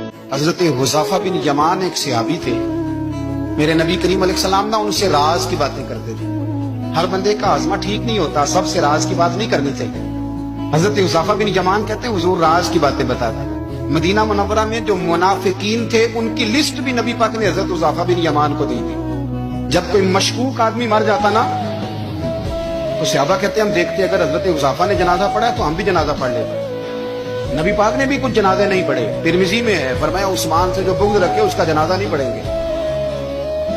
हजरत हुज़ैफा बिन यमान एक सहाबी थे, मेरे नबी करीम अलैहिस्सलाम ना उनसे राज की बातें करते थे। हर बंदे का आज़मा ठीक नहीं होता, सबसे राज की बात नहीं करनी चाहिए। हजरत हुज़ैफा बिन यमान कहते हैं हुजूर राज की बातें बताते। मदीना मुनव्वरा में जो मुनाफिकीन थे उनकी लिस्ट भी नबी पाक ने हजरत हुज़ैफा बिन यमान को दी थी। जब कोई मशकूक आदमी मर जाता ना तो सहाबा कहते हैं हम देखते अगर हजरत हुज़ैफा ने जनाजा पढ़ा तो हम भी जनाजा पढ़ लेते। नबी पाक ने भी कुछ जनाजे नहीं पढ़े, तिरमिजी में है, फरमाया उस्मान से जो बुग़्ज़ रखे उसका जनाजा नहीं पढ़ेंगे।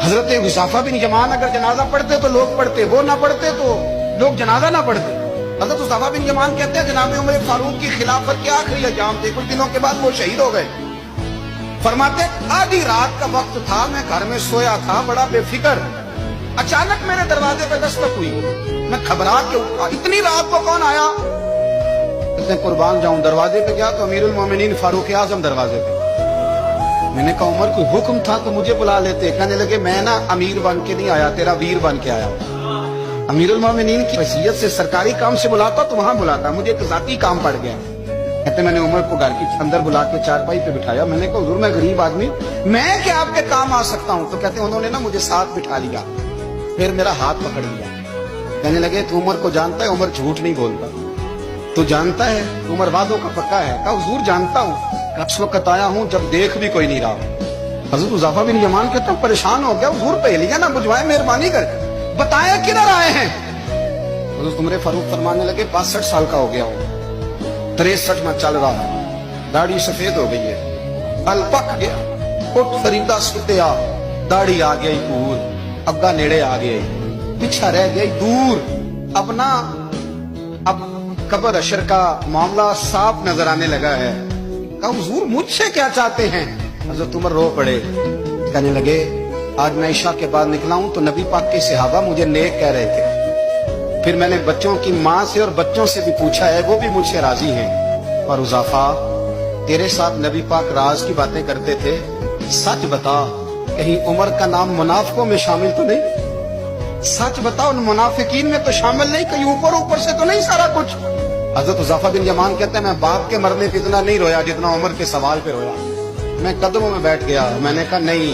हजरत हुज़ैफा बिन यमान अगर जनाजा पढ़ते तो लोग पढ़ते, वो ना पढ़ते तो लोग जनाजा ना पढ़ते। हजरत हुज़ैफा बिन यमान कहते हैं जनाब उमर फारूक की खिलाफत के आखिरी अय्याम थे, कुछ दिनों के बाद वो शहीद हो गए। फरमाते आधी रात का वक्त था, मैं घर में सोया था बड़ा बेफिक्र, अचानक मेरे दरवाजे पर दस्तक हुई, मैं घबरा के उठा, इतनी रात को कौन आया? कहते कुर्बान जाऊं, दरवाजे पे गया तो अमीरुल मोमिनीन फारूक आजम दरवाजे पे। मैंने कहा उमर कोई हुक्म था तो मुझे बुला लेते। कहने लगे मैं ना अमीर बन के नहीं आया, तेरा वीर बन के आया। अमीरुल मोमिनीन की हैसियत से सरकारी काम से बुलाता तो वहां बुलाता, मुझे एक जाती काम पड़ गया। कहते मैंने उमर को घर की अंदर बुला के चारपाई पे बिठाया, मैंने कहा हुजूर मैं गरीब आदमी, मैं क्या आपके काम आ सकता हूँ? तो कहते उन्होंने ना मुझे साथ बिठा लिया, फिर मेरा हाथ पकड़ लिया। कहने लगे तू उमर को जानता है? उमर झूठ नहीं बोलता। तू जानता है उमर वादों का पक्का है? कहा हुजूर जानता हूँ, उस वक्त आया हूँ जब देख भी कोई नहीं रहा। हजरत हुज़ैफा बिन यमान कहते परेशान हो गया, हुजूर पहेलियां ना बुझवाए, मेहरबानी कर बताया किधर आए हैं? हजरत उमर फारूक फरमाने लगे 62 साल का हो गया हूँ, 63 में चल रहा है, दाढ़ी सफेद हो गई है, बल पक गया, उठ फरीदा सुतिया, दाढ़ी आ गई दूर, अग्गा नेड़े आ गई, पीछा रह गई दूर, अपना अब कब्र अशर का मामला साफ नजर आने लगा है। कहा हुजूर मुझसे क्या चाहते हैं? हजरत उमर रो पड़े, कहने लगे आज मैं इशा के बाद निकला हूं तो नबी पाक के सहाबा मुझे नेक कह रहे थे, फिर मैंने बच्चों की माँ से और बच्चों से भी पूछा है, वो भी मुझसे राजी हैं। और हुज़ैफा तेरे साथ नबी पाक राज की बातें करते थे, सच बता कहीं उमर का नाम मुनाफिकों में शामिल तो नहीं? सच बता उन मुनाफिकीन में तो शामिल नहीं, कहीं ऊपर ऊपर से तो नहीं सारा कुछ? हजरत हुज़ैफा बिन यमान कहते हैं मैं बाप के मरने पे इतना नहीं रोया जितना उमर के सवाल पे रोया। मैं कदमों में बैठ गया, मैंने कहा नहीं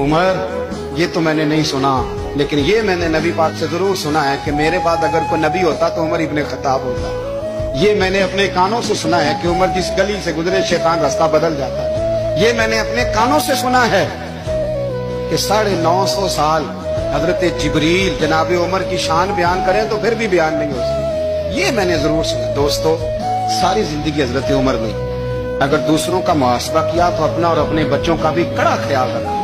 उमर ये तो मैंने नहीं सुना, लेकिन ये मैंने नबी पाक से जरूर सुना है कि मेरे बाद अगर कोई नबी होता तो उमर इब्ने खत्ताब होता। ये मैंने अपने कानों से सुना है कि उमर जिस गली से गुजरे शैतान रास्ता बदल जाता है। ये मैंने अपने कानों से सुना है कि 950 साल हजरत जिब्रील जनाब उमर की शान बयान करें तो फिर भी बयान नहीं हो सकता। ये मैंने जरूर सुना। दोस्तों सारी जिंदगी हजरत उमर ने अगर दूसरों का मुहासबा किया तो अपना और अपने बच्चों का भी कड़ा ख्याल रखा।